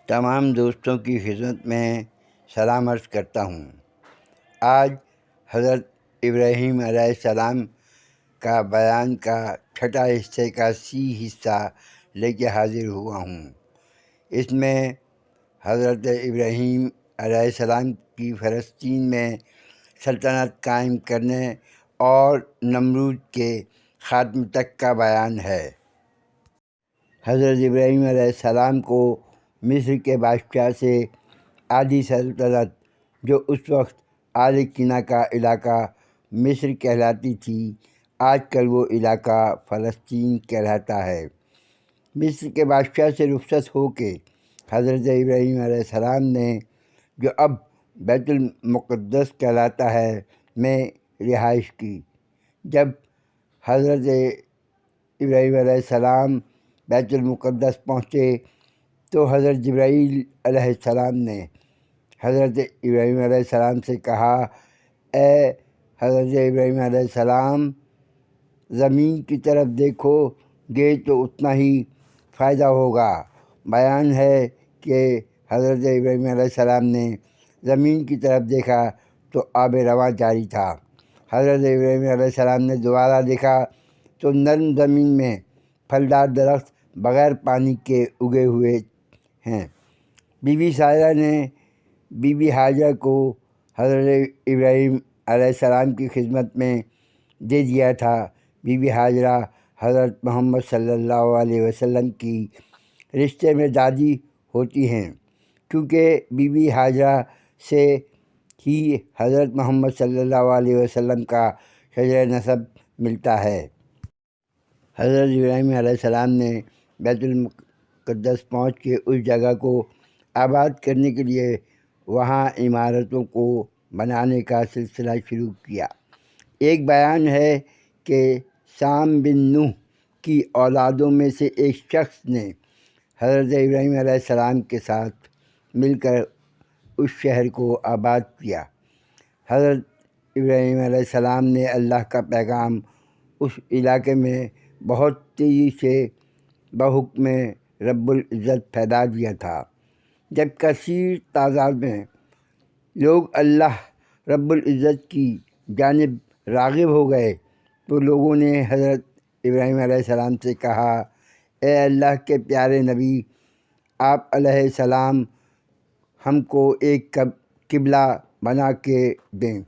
تمام دوستوں کی خدمت میں سلام عرض کرتا ہوں۔ آج حضرت ابراہیم علیہ السلام کا بیان کا چھٹا حصے کا حصہ لے کے حاضر ہوا ہوں۔ اس میں حضرت ابراہیم علیہ السلام کی فلسطین میں سلطنت قائم کرنے اور نمرود کے خاتمے تک کا بیان ہے۔ حضرت ابراہیم علیہ السلام کو مصر کے بادشاہ سے آدھی سلطنت، جو اس وقت آل کنہ کا علاقہ مصر کہلاتی تھی، آج کل وہ علاقہ فلسطین کہلاتا ہے، مصر کے بادشاہ سے رخصت ہو کے حضرت ابراہیم علیہ السلام نے، جو اب بیت المقدس کہلاتا ہے، میں رہائش کی۔ جب حضرت ابراہیم علیہ السلام بیت المقدس پہنچے تو حضرت جبرائیل علیہ السلام نے حضرت ابراہیم علیہ السلام سے کہا، اے حضرت ابراہیم علیہ السلام، زمین کی طرف دیکھو گے تو اتنا ہی فائدہ ہوگا۔ بیان ہے کہ حضرت ابراہیم علیہ السلام نے زمین کی طرف دیکھا تو آب رواں جاری تھا۔ حضرت ابراہیم علیہ السلام نے دوبارہ دیکھا تو نرم زمین میں پھلدار درخت بغیر پانی کے اگے ہوئے ہیں۔ بی بی سارہ نے بی بی حاجرہ کو حضرت ابراہیم علیہ السلام کی خدمت میں دے دیا تھا۔ بی بی حاجرہ حضرت محمد صلی اللہ علیہ وسلم کی رشتے میں دادی ہوتی ہیں، کیونکہ بی بی حاجرہ سے ہی حضرت محمد صلی اللہ علیہ وسلم کا شجرہ نسب ملتا ہے۔ حضرت ابراہیم علیہ السلام نے بیت المقدس پہنچ کے اس جگہ کو آباد کرنے کے لیے وہاں عمارتوں کو بنانے کا سلسلہ شروع کیا۔ ایک بیان ہے کہ سام بن نوح کی اولادوں میں سے ایک شخص نے حضرت ابراہیم علیہ السلام کے ساتھ مل کر اس شہر کو آباد کیا۔ حضرت ابراہیم علیہ السلام نے اللہ کا پیغام اس علاقے میں بہت تیزی سے بحکم رب العزت پھیلا دیا تھا۔ جب کثیر تعداد میں لوگ اللہ رب العزت کی جانب راغب ہو گئے تو لوگوں نے حضرت ابراہیم علیہ السلام سے کہا، اے اللہ کے پیارے نبی، آپ علیہ السلام ہم کو ایک قبلہ بنا کے دیں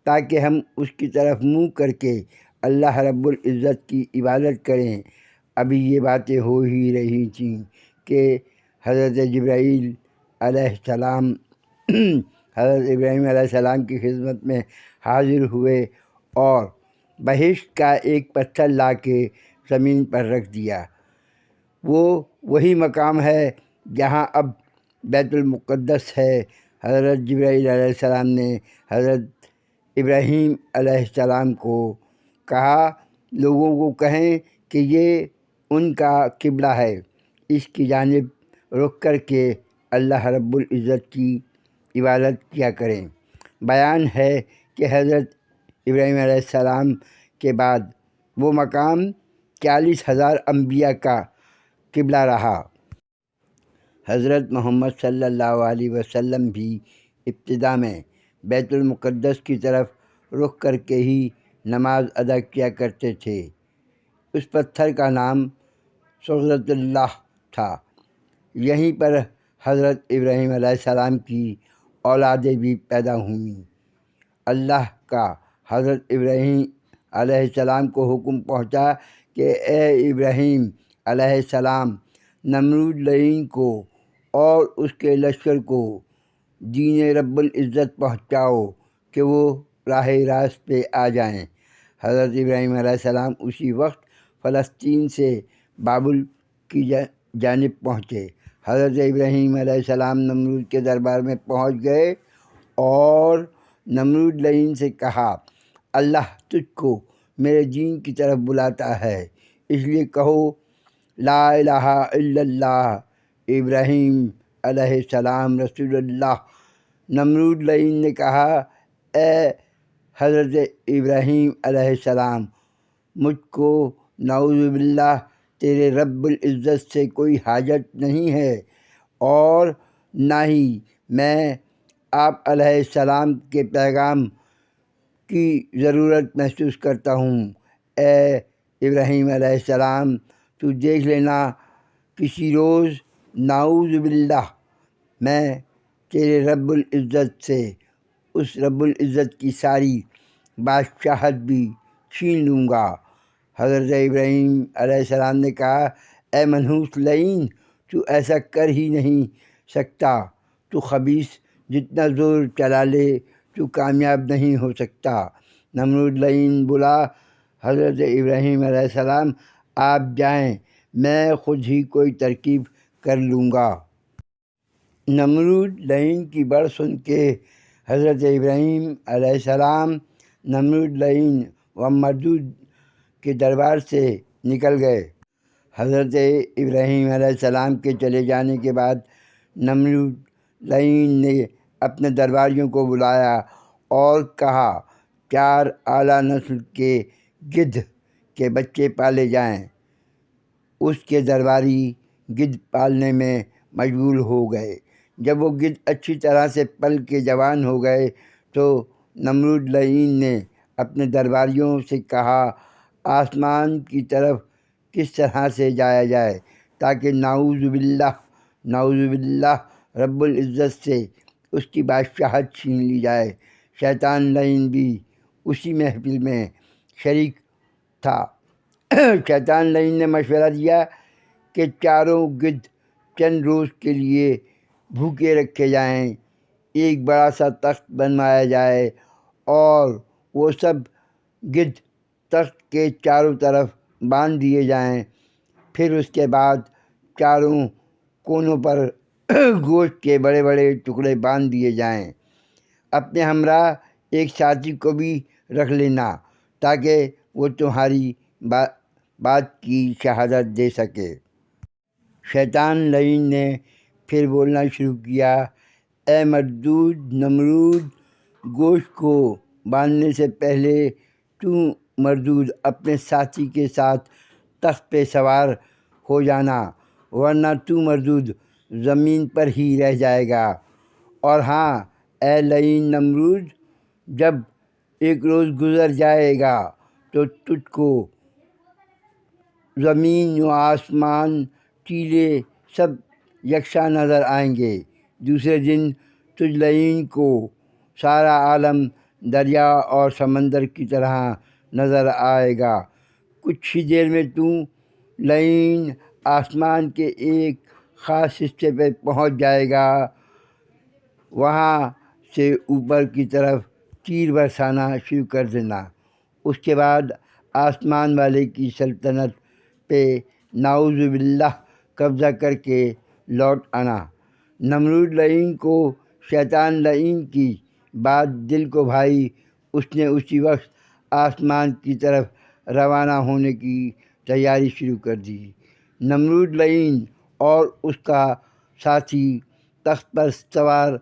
تاکہ ہم اس کی طرف منہ کر کے اللہ رب العزت کی عبادت کریں۔ ابھی یہ باتیں ہو ہی رہی تھیں کہ حضرت جبرائیل علیہ السلام حضرت ابراہیم علیہ السلام کی خدمت میں حاضر ہوئے اور بہشت کا ایک پتھر لا کے زمین پر رکھ دیا۔ وہ وہی مقام ہے جہاں اب بیت المقدس ہے۔ حضرت جبرائیل علیہ السلام نے حضرت ابراہیم علیہ السلام کو کہا، لوگوں کو کہیں کہ یہ ان کا قبلہ ہے، اس کی جانب رخ کر کے اللہ رب العزت کی عبادت کیا کریں۔ بیان ہے کہ حضرت ابراہیم علیہ السلام کے بعد وہ مقام 40,000 انبیاء کا قبلہ رہا۔ حضرت محمد صلی اللہ علیہ وسلم بھی ابتدا میں بیت المقدس کی طرف رخ کر کے ہی نماز ادا کیا کرتے تھے۔ اس پتھر کا نام صخرۃ اللہ تھا۔ یہیں پر حضرت ابراہیم علیہ السلام کی اولادیں بھی پیدا ہوئیں۔ اللہ کا حضرت ابراہیم علیہ السلام کو حکم پہنچا کہ اے ابراہیم علیہ السلام، نمرود لعین کو اور اس کے لشکر کو دین رب العزت پہنچاؤ کہ وہ راہ راست پہ آ جائیں۔ حضرت ابراہیم علیہ السلام اسی وقت فلسطین سے بابل کی جانب پہنچے۔ حضرت ابراہیم علیہ السلام نمرود کے دربار میں پہنچ گئے اور نمرود لعین سے کہا، اللہ تجھ کو میرے دین کی طرف بلاتا ہے، اس لیے کہو لا الہ الا اللہ، ابراہیم علیہ السلام رسول اللہ۔ نمرود لعین نے کہا، اے حضرت ابراہیم علیہ السلام، مجھ کو نعوذ باللہ تیرے رب العزت سے کوئی حاجت نہیں ہے اور نہ ہی میں آپ علیہ السلام کے پیغام کی ضرورت محسوس کرتا ہوں۔ اے ابراہیم علیہ السلام، تو دیکھ لینا کسی روز نعوذ باللہ میں تیرے رب العزت سے اس رب العزت کی ساری بادشاہت بھی چھین لوں گا۔ حضرت ابراہیم علیہ السلام نے کہا، اے منحوس لعین، تو ایسا کر ہی نہیں سکتا، تو خبیث جتنا زور چلا لے تو کامیاب نہیں ہو سکتا۔ نمرود لعین بولا، حضرت ابراہیم علیہ السلام آپ جائیں، میں خود ہی کوئی ترکیب کر لوں گا۔ نمرود لعین کی بڑھ سن کے حضرت ابراہیم علیہ السلام نمرود لعین و مردود کے دربار سے نکل گئے۔ حضرت ابراہیم علیہ السلام کے چلے جانے کے بعد نمرود لعین نے اپنے درباریوں کو بلایا اور کہا، 4 اعلیٰ نسل کے گدھ کے بچے پالے جائیں۔ اس کے درباری گدھ پالنے میں مشغول ہو گئے۔ جب وہ گدھ اچھی طرح سے پل کے جوان ہو گئے تو نمرود لعین نے اپنے درباریوں سے کہا، آسمان کی طرف کس طرح سے جایا جائے تاکہ نعوذ باللہ رب العزت سے اس کی بادشاہت چھین لی جائے۔ شیطان لعین بھی اسی محفل میں شریک تھا۔ شیطان لعین نے مشورہ دیا کہ چاروں گدھ چند روز کے لیے بھوکے رکھے جائیں، ایک بڑا سا تخت بنوایا جائے اور وہ سب گدھ تخت کے چاروں طرف باندھ دیے جائیں۔ پھر اس کے بعد چاروں کونوں پر گوشت کے بڑے بڑے ٹکڑے باندھ دیے جائیں۔ اپنے ہمراہ ایک ساتھی کو بھی رکھ لینا تاکہ وہ تمہاری بات کی شہادت دے سکے۔ شیطان لعین نے پھر بولنا شروع کیا، اے مردود نمرود، گوشت کو باندھنے سے پہلے تو مردود اپنے ساتھی کے ساتھ تخت پہ سوار ہو جانا، ورنہ تو مردود زمین پر ہی رہ جائے گا۔ اور ہاں اے لعین نمرود، جب ایک روز گزر جائے گا تو تجھ کو زمین و آسمان، ٹیلے سب یکساں نظر آئیں گے۔ دوسرے دن تجھ لعین کو سارا عالم دریا اور سمندر کی طرح نظر آئے گا۔ کچھ ہی دیر میں تو لعین آسمان کے ایک خاص حصے پہ پہنچ جائے گا، وہاں سے اوپر کی طرف تیر برسانا شروع کر دینا۔ اس کے بعد آسمان والے کی سلطنت پہ نعوذ باللہ قبضہ کر کے لوٹ آنا۔ نمرود لعین کو شیطان لعین کی بات دل کو بھائی۔ اس نے اسی وقت آسمان کی طرف روانہ ہونے کی تیاری شروع کر دی۔ نمرود لعین اور اس کا ساتھی تخت پر سوار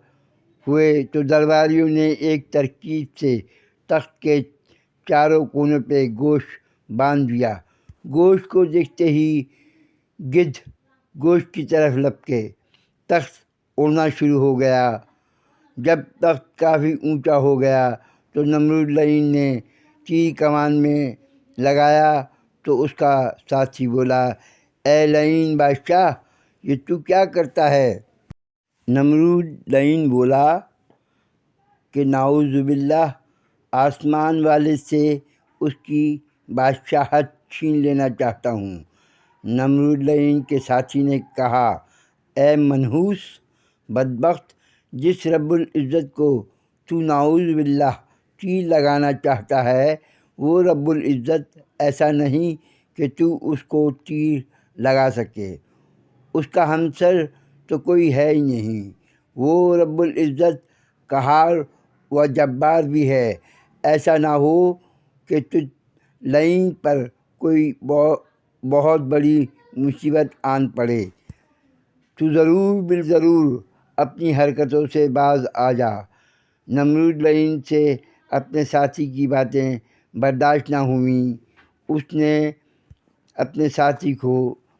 ہوئے تو درباریوں نے ایک ترکیب سے تخت کے چاروں کونوں پہ گوشت باندھ دیا۔ گوشت کو دیکھتے ہی گدھ گوشت کی طرف لپکے، تخت اڑنا شروع ہو گیا۔ جب تخت کافی اونچا ہو گیا تو نمرود لعین نے تیر کمان میں لگایا تو اس کا ساتھی بولا، اے لعین بادشاہ، یہ تو کیا کرتا ہے؟ نمرود لعین بولا کہ نعوذ باللہ آسمان والے سے اس کی بادشاہت چھین لینا چاہتا ہوں۔ نمرود لعین کے ساتھی نے کہا، اے منحوس بدبخت، جس رب العزت کو تو نعوذ باللہ تیر لگانا چاہتا ہے، وہ رب العزت ایسا نہیں کہ تو اس کو تیر لگا سکے۔ اس کا ہمسر تو کوئی ہے ہی نہیں۔ وہ رب العزت قہار و جبار بھی ہے۔ ایسا نہ ہو کہ تجھ لعین پر کوئی بہت بڑی مصیبت آن پڑے، تو ضرور بالضرور اپنی حرکتوں سے باز آ جا۔ نمرود لعین سے اپنے ساتھی کی باتیں برداشت نہ ہوئیں۔ اس نے اپنے ساتھی کو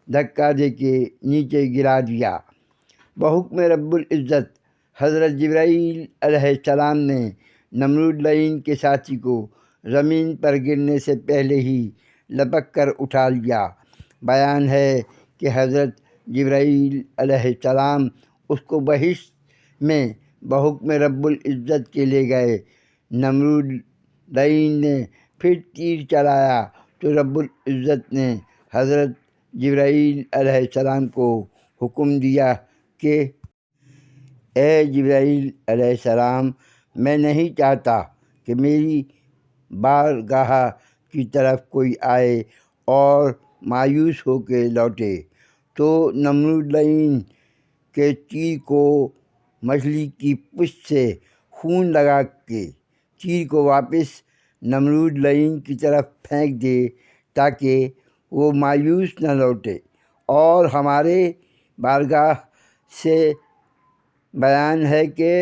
دھکا دے کے نیچے گرا دیا۔ بحکم رب العزت حضرت جبرائیل علیہ السلام نے نمرود لعین کے ساتھی کو زمین پر گرنے سے پہلے ہی لپک کر اٹھا لیا۔ بیان ہے کہ حضرت جبرائیل علیہ السلام اس کو بہشت میں بحکم رب العزت کے لے گئے۔ نمرود لعین نے پھر تیر چلایا تو رب العزت نے حضرت جبرائیل علیہ السلام کو حکم دیا کہ اے جبرائیل علیہ السلام، میں نہیں چاہتا کہ میری بارگاہ کی طرف کوئی آئے اور مایوس ہو کے لوٹے۔ تو نمرود لعین کے تیر کو مچھلی کی پشت سے خون لگا کے تیر کو واپس نمرود لعین کی طرف پھینک دے تاکہ وہ مایوس نہ لوٹے۔ اور ہمارے بارگاہ سے بیان ہے کہ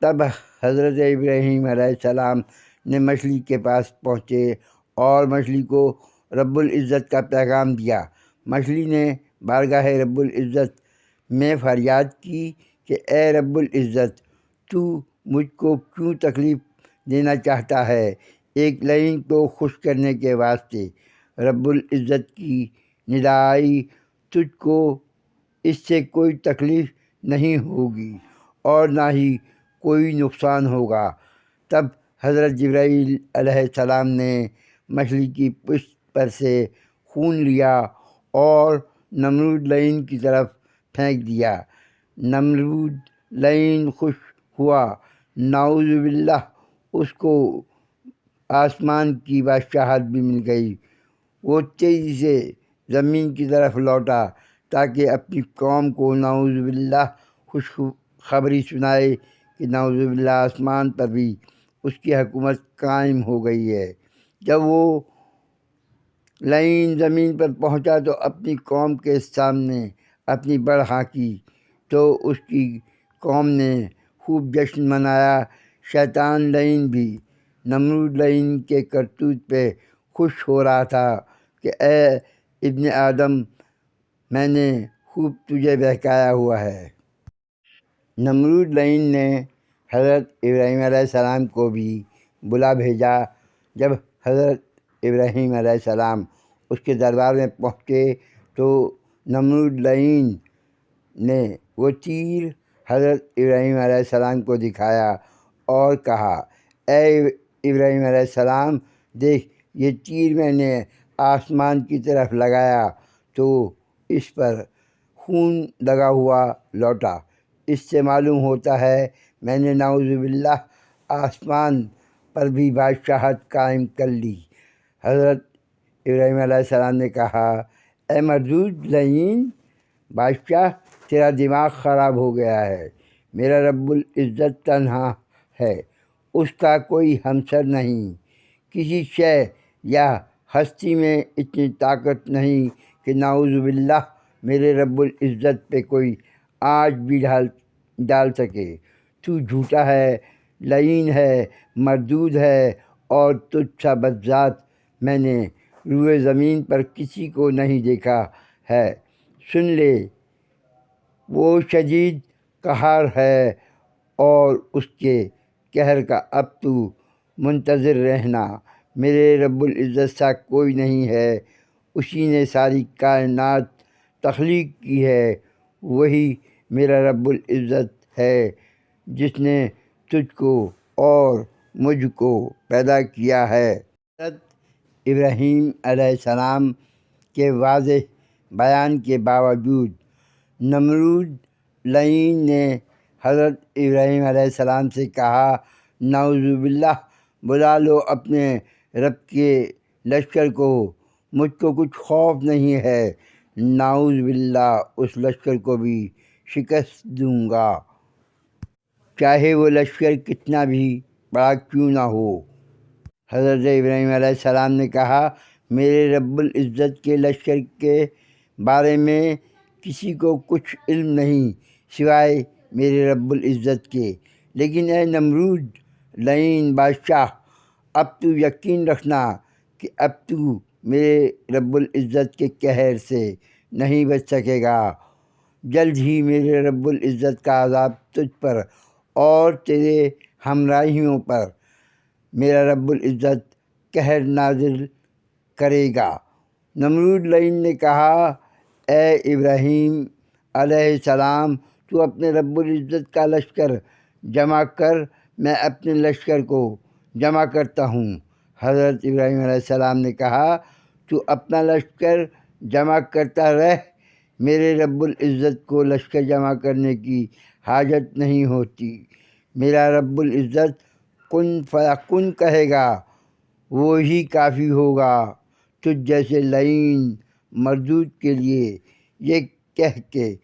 تب حضرت ابراہیم علیہ السلام نے مچھلی کے پاس پہنچے اور مچھلی کو رب العزت کا پیغام دیا۔ مچھلی نے بارگاہ رب العزت میں فریاد کی کہ اے رب العزت، تو مجھ کو کیوں تکلیف دینا چاہتا ہے؟ ایک لعین کو خوش کرنے کے واسطے رب العزت کی ندا آئی، تجھ کو اس سے کوئی تکلیف نہیں ہوگی اور نہ ہی کوئی نقصان ہوگا۔ تب حضرت جبرائیل علیہ السلام نے مچھلی کی پشت پر سے خون لیا اور نمرود لعین کی طرف پھینک دیا۔ نمرود لعین خوش ہوا، نعوذ باللہ، اس کو آسمان کی بادشاہت بھی مل گئی۔ وہ تیزی سے زمین کی طرف لوٹا تاکہ اپنی قوم کو نعوذ باللہ خوشخبری سنائے کہ نعوذ باللہ آسمان پر بھی اس کی حکومت قائم ہو گئی ہے۔ جب وہ لعین زمین پر پہنچا تو اپنی قوم کے سامنے اپنی بڑ ہانکی تو اس کی قوم نے خوب جشن منایا۔ شیطان لعین بھی نمرود لعین کے کرتوت پہ خوش ہو رہا تھا کہ اے ابن آدم، میں نے خوب تجھے بہکایا ہوا ہے۔ نمرود لعین نے حضرت ابراہیم علیہ السلام کو بھی بلا بھیجا۔ جب حضرت ابراہیم علیہ السلام اس کے دربار میں پہنچے تو نمرود لعین نے وہ تیر حضرت ابراہیم علیہ السلام کو دکھایا اور کہا، اے ابراہیم علیہ السلام، دیکھ، یہ تیر میں نے آسمان کی طرف لگایا تو اس پر خون لگا ہوا لوٹا۔ اس سے معلوم ہوتا ہے میں نے نعوذ باللہ آسمان پر بھی بادشاہت قائم کر لی۔ حضرت ابراہیم علیہ السلام نے کہا، اے مردود لعین، بادشاہ، تیرا دماغ خراب ہو گیا ہے۔ میرا رب العزت تنہا ہے، اس کا کوئی ہمسر نہیں۔ کسی شے یا ہستی میں اتنی طاقت نہیں کہ نعوذ باللہ میرے رب العزت پہ کوئی آنچ بھی ڈال سکے۔ تو جھوٹا ہے، لعین ہے، مردود ہے اور تجھ سا بدذات میں نے روئے زمین پر کسی کو نہیں دیکھا ہے۔ سن لے، وہ شدید قہار ہے اور اس کے قہر کا اب تو منتظر رہنا۔ میرے رب العزت سا کوئی نہیں ہے، اسی نے ساری کائنات تخلیق کی ہے۔ وہی میرا رب العزت ہے جس نے تجھ کو اور مجھ کو پیدا کیا ہے۔ حضرت ابراہیم علیہ السلام کے واضح بیان کے باوجود نمرود لعین نے حضرت ابراہیم علیہ السلام سے کہا، نعوذ باللہ، بلا لو اپنے رب کے لشکر کو، مجھ کو کچھ خوف نہیں ہے، نعوذ باللہ اس لشکر کو بھی شکست دوں گا، چاہے وہ لشکر کتنا بھی بڑا کیوں نہ ہو۔ حضرت ابراہیم علیہ السلام نے کہا، میرے رب العزت کے لشکر کے بارے میں کسی کو کچھ علم نہیں سوائے میرے رب العزت کے، لیکن اے نمرود لعین بادشاہ، اب تو یقین رکھنا کہ اب تو میرے رب العزت کے قہر سے نہیں بچ سکے گا۔ جلد ہی میرے رب العزت کا عذاب تجھ پر اور تیرے ہمراہیوں پر میرا رب العزت قہر نازل کرے گا۔ نمرود لعین نے کہا، اے ابراہیم علیہ السلام، تو اپنے رب العزت کا لشکر جمع کر، میں اپنے لشکر کو جمع کرتا ہوں۔ حضرت ابراہیم علیہ السلام نے کہا، تو اپنا لشکر جمع کرتا رہ، میرے رب العزت کو لشکر جمع کرنے کی حاجت نہیں ہوتی۔ میرا رب العزت کن فیکن کہے گا، وہی کافی ہوگا تجھ جیسے لعین مردود کے لیے۔ یہ کہہ کے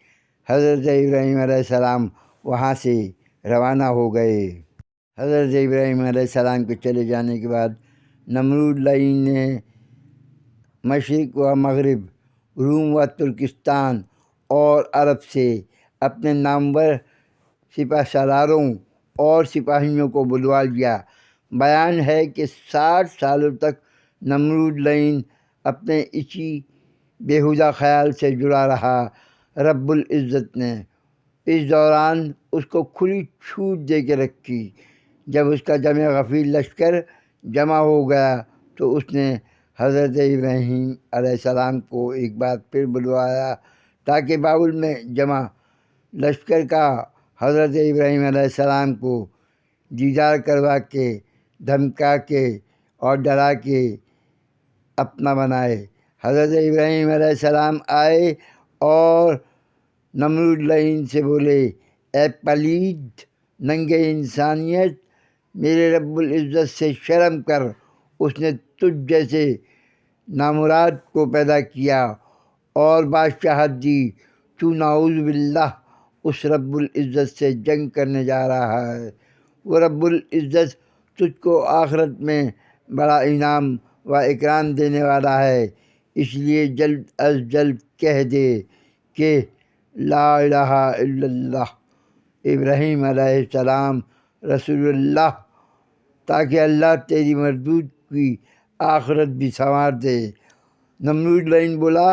حضرت ابراہیم علیہ السلام وہاں سے روانہ ہو گئے۔ حضرت ابراہیم علیہ السلام کے چلے جانے کے بعد نمرود لعین نے مشرق و مغرب، روم و ترکستان اور عرب سے اپنے نامور سپہ سالاروں اور سپاہیوں کو بلوا لیا۔ بیان ہے کہ 60 سالوں تک نمرود لعین اپنے اسی بیہودہ خیال سے جڑا رہا۔ رب العزت نے اس دوران اس کو کھلی چھوٹ دے کے رکھی۔ جب اس کا جمع غفیر لشکر جمع ہو گیا تو اس نے حضرت ابراہیم علیہ السلام کو ایک بار پھر بلوایا تاکہ بابل میں جمع لشکر کا حضرت ابراہیم علیہ السلام کو دیدار کروا کے، دھمکا کے اور ڈرا کے اپنا بنائے۔ حضرت ابراہیم علیہ السلام آئے اور نمرود لعین سے بولے، اے پلید ننگے انسانیت، میرے رب العزت سے شرم کر، اس نے تجھ جیسے نامراد کو پیدا کیا اور بادشاہت دی، تو نعوذ باللہ اس رب العزت سے جنگ کرنے جا رہا ہے۔ وہ رب العزت تجھ کو آخرت میں بڑا انعام و اکرام دینے والا ہے، اس لیے جلد از جلد کہہ دے کہ لا الہ الا اللہ، ابراہیم علیہ السلام رسول اللہ، تاکہ اللہ تیری مردود کی آخرت بھی سنوار دے۔ نمرود لعین بولا،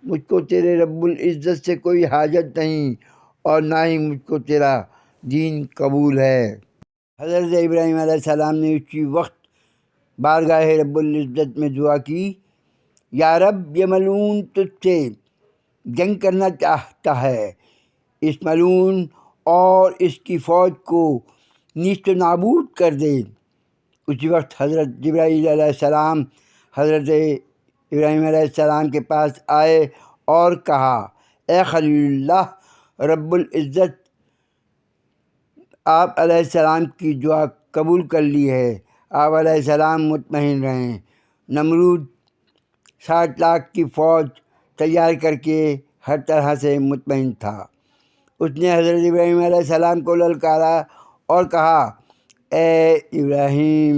مجھ کو تیرے رب العزت سے کوئی حاجت نہیں اور نہ ہی مجھ کو تیرا دین قبول ہے۔ حضرت ابراہیم علیہ السلام نے اسی وقت بارگاہ رب العزت میں دعا کی، یا رب، یہ ملعون تجھ سے جنگ کرنا چاہتا ہے، اس ملعون اور اس کی فوج کو نیست و نابود کر دے۔ اسی وقت حضرت جبرائیل علیہ السلام حضرت ابراہیم علیہ السلام کے پاس آئے اور کہا، اے خلیل اللہ، رب العزت آپ علیہ السلام کی دعا قبول کر لی ہے، آپ علیہ السلام مطمئن رہیں۔ نمرود 60 لاکھ کی فوج تیار کر کے ہر طرح سے مطمئن تھا۔ اس نے حضرت ابراہیم علیہ السلام کو للکارا اور کہا، اے ابراہیم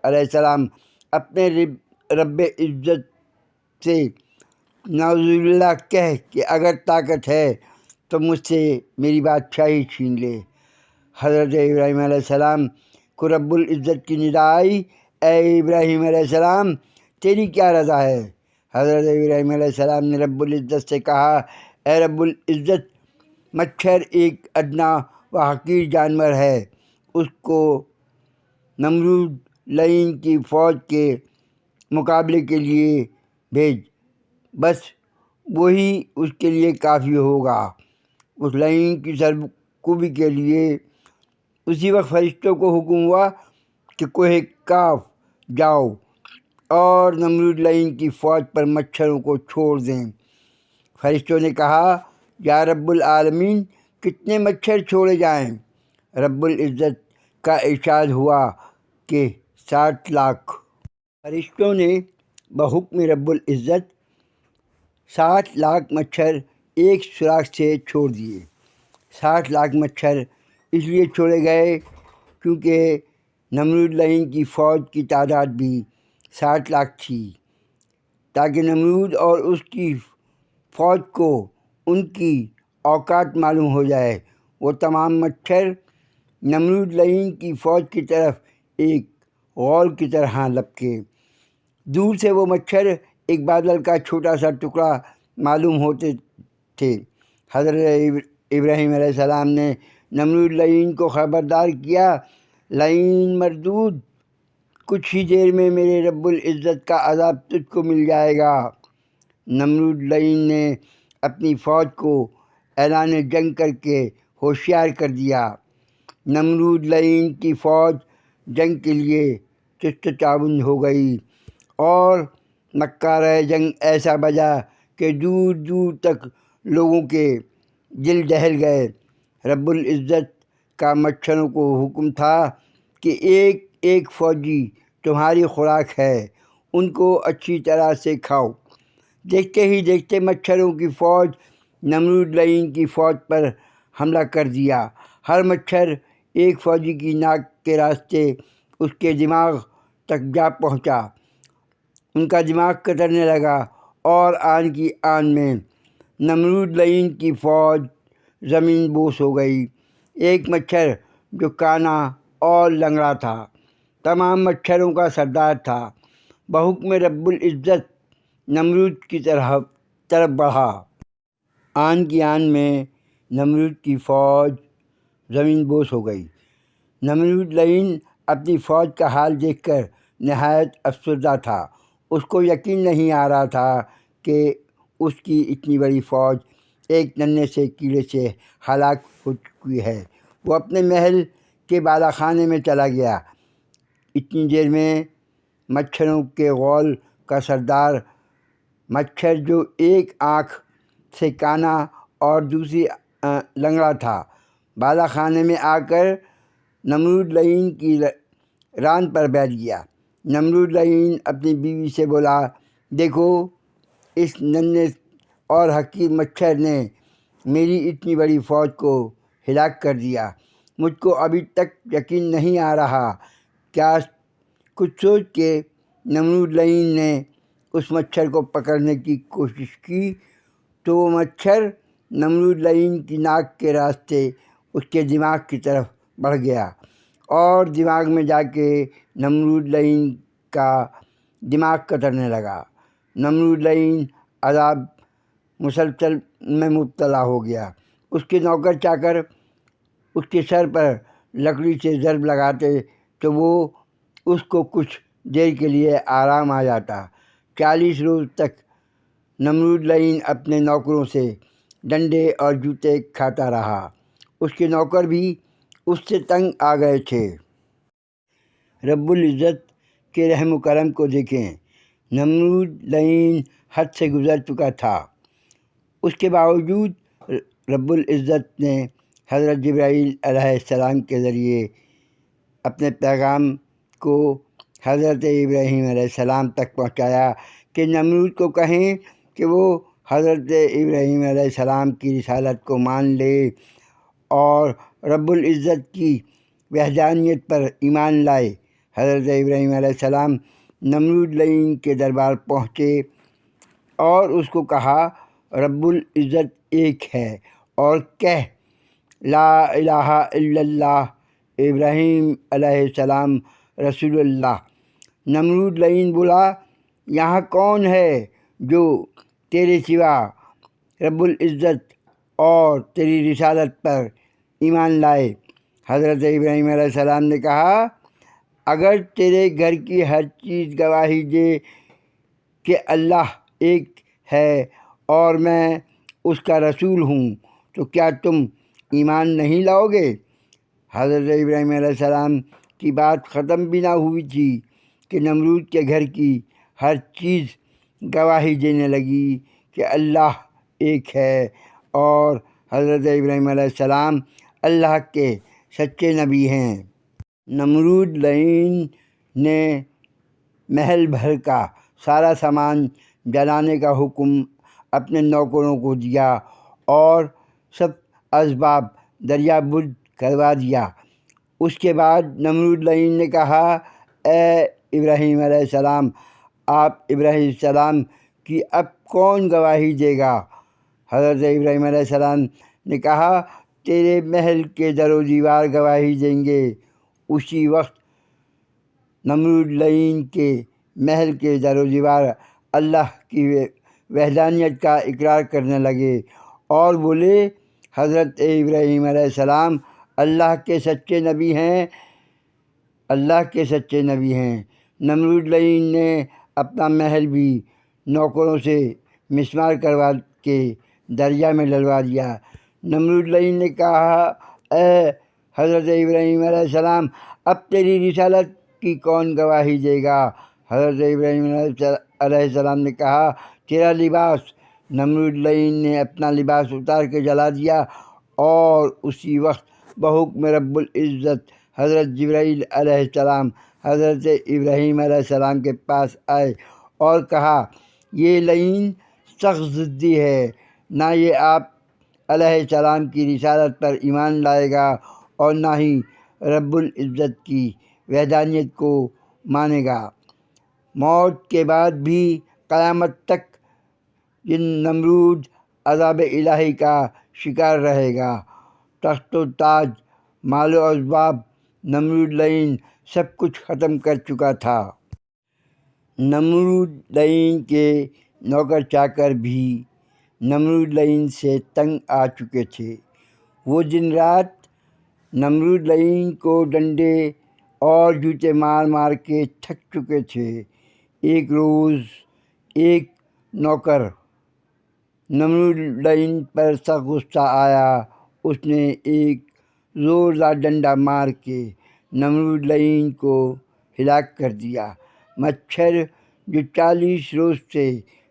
علیہ السلام، اپنے رب عزت سے نعوذ باللہ کہہ کہ اگر طاقت ہے تو مجھ سے میری بادشاہی چھین لے۔ حضرت ابراہیم علیہ السلام کو رب العزت کی ندا آئی، اے ابراہیم علیہ السلام، تیری کیا رضا ہے؟ حضرت ابراہیم علیہ السلام نے رب العزت سے کہا، اے رب العزت، مچھر ایک ادنا و حقیر جانور ہے، اس کو نمرود لعین کی فوج کے مقابلے کے لیے بھیج، بس وہی اس کے لیے کافی ہوگا۔ اس لعین کی سرکوبی کے لیے اسی وقت فرشتوں کو حکم ہوا کہ کوہ کاف جاؤ اور نمرود لعین کی فوج پر مچھروں کو چھوڑ دیں۔ فرشتوں نے کہا، یا رب العالمین، کتنے مچھر چھوڑے جائیں؟ رب العزت کا ارشاد ہوا کہ 60 لاکھ۔ فرشتوں نے بحکم رب العزت 60 لاکھ مچھر ایک سوراخ سے چھوڑ دیے۔ 60 لاکھ مچھر اس لیے چھوڑے گئے کیونکہ نمرود لعین کی فوج کی تعداد بھی 60 لاکھ تھی، تاکہ نمرود اور اس کی فوج کو ان کی اوقات معلوم ہو جائے۔ وہ تمام مچھر نمرود لعین کی فوج کی طرف ایک غول کی طرح لپکے۔ دور سے وہ مچھر ایک بادل کا چھوٹا سا ٹکڑا معلوم ہوتے تھے۔ حضرت ابراہیم علیہ السلام نے نمرود لعین کو خبردار کیا، لعین مردود، کچھ ہی دیر میں میرے رب العزت کا عذاب تجھ کو مل جائے گا۔ نمرود لعین نے اپنی فوج کو اعلان جنگ کر کے ہوشیار کر دیا۔ نمرود لعین کی فوج جنگ کے لیے چست چاوند ہو گئی اور مکارہ جنگ ایسا بجا کہ دور دور تک لوگوں کے دل دہل گئے۔ رب العزت کا مچھروں کو حکم تھا کہ ایک ایک فوجی تمہاری خوراک ہے، ان کو اچھی طرح سے کھاؤ۔ دیکھتے ہی دیکھتے مچھروں کی فوج نمرود لعین کی فوج پر حملہ کر دیا۔ ہر مچھر ایک فوجی کی ناک کے راستے اس کے دماغ تک جا پہنچا، ان کا دماغ کترنے لگا اور آن کی آن میں نمرود لعین کی فوج زمین بوس ہو گئی۔ ایک مچھر جو کانا اور لنگڑا تھا، تمام مچھروں کا سردار تھا، بحکم رب العزت نمرود کی طرف بڑھا۔ آن کی آن میں نمرود کی فوج زمین بوس ہو گئی۔ نمرود لعین اپنی فوج کا حال دیکھ کر نہایت افسردہ تھا۔ اس کو یقین نہیں آ رہا تھا کہ اس کی اتنی بڑی فوج ایک ننھے سے کیڑے سے ہلاک ہو چکی ہے۔ وہ اپنے محل کے بالا خانے میں چلا گیا۔ اتنی دیر میں مچھروں کے غول کا سردار مچھر جو ایک آنکھ سے کانا اور دوسری لنگڑا تھا، بالا خانے میں آ کر نمرود لعین کی ران پر بیٹھ گیا۔ نمرود لعین اپنی بیوی سے بولا، دیکھو، اس ننھے اور حقیر مچھر نے میری اتنی بڑی فوج کو ہلاک کر دیا۔ مجھ کو ابھی تک یقین نہیں آ رہا۔ کیا کچھ سوچ کے نمرود لعین نے اس مچھر کو پکڑنے کی کوشش کی تو وہ مچھر نمرود لعین کی ناک کے راستے اس کے دماغ کی طرف بڑھ گیا اور دماغ میں جا کے نمرود لعین کا دماغ کترنے لگا۔ نمرود لعین عذاب مسلسل میں مبتلا ہو گیا۔ اس کے نوکر چاکر اس کے سر پر لکڑی سے ضرب لگاتے تو وہ اس کو کچھ دیر کے لیے آرام آ جاتا۔ 40 روز تک نمرود لعین اپنے نوکروں سے ڈنڈے اور جوتے کھاتا رہا۔ اس کے نوکر بھی اس سے تنگ آ گئے تھے۔ رب العزت کے رحم و کرم کو دیکھیں، نمرود لعین حد سے گزر چکا تھا۔ اس کے باوجود رب العزت نے حضرت جبرائیل علیہ السلام کے ذریعے اپنے پیغام کو حضرت ابراہیم علیہ السلام تک پہنچایا کہ نمرود کو کہیں کہ وہ حضرت ابراہیم علیہ السلام کی رسالت کو مان لے اور رب العزت کی وحدانیت پر ایمان لائے۔ حضرت ابراہیم علیہ السلام نمرود لعین کے دربار پہنچے اور اس کو کہا، رب العزت ایک ہے اور کہہ، لا الہ الا اللہ، ابراہیم علیہ السلام رسول اللہ۔ نمرود لعین بولا، یہاں کون ہے جو تیرے سوا رب العزت اور تیری رسالت پر ایمان لائے؟ حضرت ابراہیم علیہ السلام نے کہا، اگر تیرے گھر کی ہر چیز گواہی دے کہ اللہ ایک ہے اور میں اس کا رسول ہوں تو کیا تم ایمان نہیں لاؤ گے؟ حضرت ابراہیم علیہ السلام کی بات ختم بھی نہ ہوئی تھی کہ نمرود کے گھر کی ہر چیز گواہی دینے لگی کہ اللہ ایک ہے اور حضرت ابراہیم علیہ السلام اللہ کے سچے نبی ہیں۔ نمرود لعین نے محل بھر کا سارا سامان جلانے کا حکم اپنے نوکروں کو دیا اور سب اسباب دریا برد کروا دیا۔ اس کے بعد نمرود لعین نے کہا، اے ابراہیم علیہ السلام، آپ ابراہیم علیہ السلام کی اب کون گواہی دے گا؟ حضرت ابراہیم علیہ السلام نے کہا، تیرے محل کے در و دیوار گواہی دیں گے۔ اسی وقت نمرود لعین کے محل کے در و دیوار اللہ کی وحدانیت کا اقرار کرنے لگے اور بولے حضرت ابراہیم علیہ السلام اللہ کے سچے نبی ہیں، اللہ کے سچے نبی ہیں۔ نمرود لعین نے اپنا محل بھی نوکروں سے مسمار کروا کے دریا میں ڈلوا دیا۔ نمرود لعین نے کہا، اے حضرت ابراہیم علیہ السلام، اب تیری رسالت کی کون گواہی دے گا؟ حضرت ابراہیم علیہ السلام نے کہا، تیرا لباس۔ نمرود لعین نے اپنا لباس اتار کے جلا دیا، اور اسی وقت بحکم رب العزت حضرت جبرائیل علیہ السلام حضرت ابراہیم علیہ السلام کے پاس آئے اور کہا، یہ لعین سخت ضدی ہے، نہ یہ آپ علیہ السلام کی رسالت پر ایمان لائے گا اور نہ ہی رب العزت کی وحدانیت کو مانے گا۔ موت کے بعد بھی قیامت تک یہ نمرود عذاب الہی کا شکار رہے گا۔ تخت و تاج، مال و اسباب، نمرود لعین سب کچھ ختم کر چکا تھا۔ نمرود لعین کے نوکر چاکر بھی نمرود لعین سے تنگ آ چکے تھے۔ وہ دن رات نمرود لعین کو ڈنڈے اور جوتے مار مار کے تھک چکے تھے۔ ایک روز ایک نوکر نمرود لعین پر سخت غصہ آیا۔ اس نے ایک زوردار ڈنڈا مار کے نمرود لعین کو ہلاک کر دیا۔ مچھر جو 40 روز سے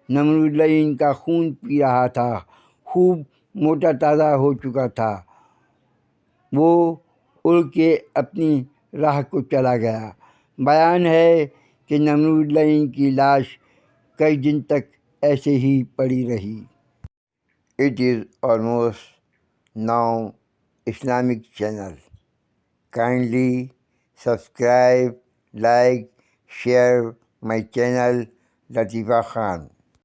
نمرود لعین کا خون پی رہا تھا، خوب موٹا تازہ ہو چکا تھا، وہ اڑ کے اپنی راہ کو چلا گیا۔ بیان ہے کہ نمرود لعین کی لاش کئی دن تک ایسے ہی پڑی رہی۔ It is almost now Islamic channel. Kindly subscribe, like, share my channel Latifa Khan.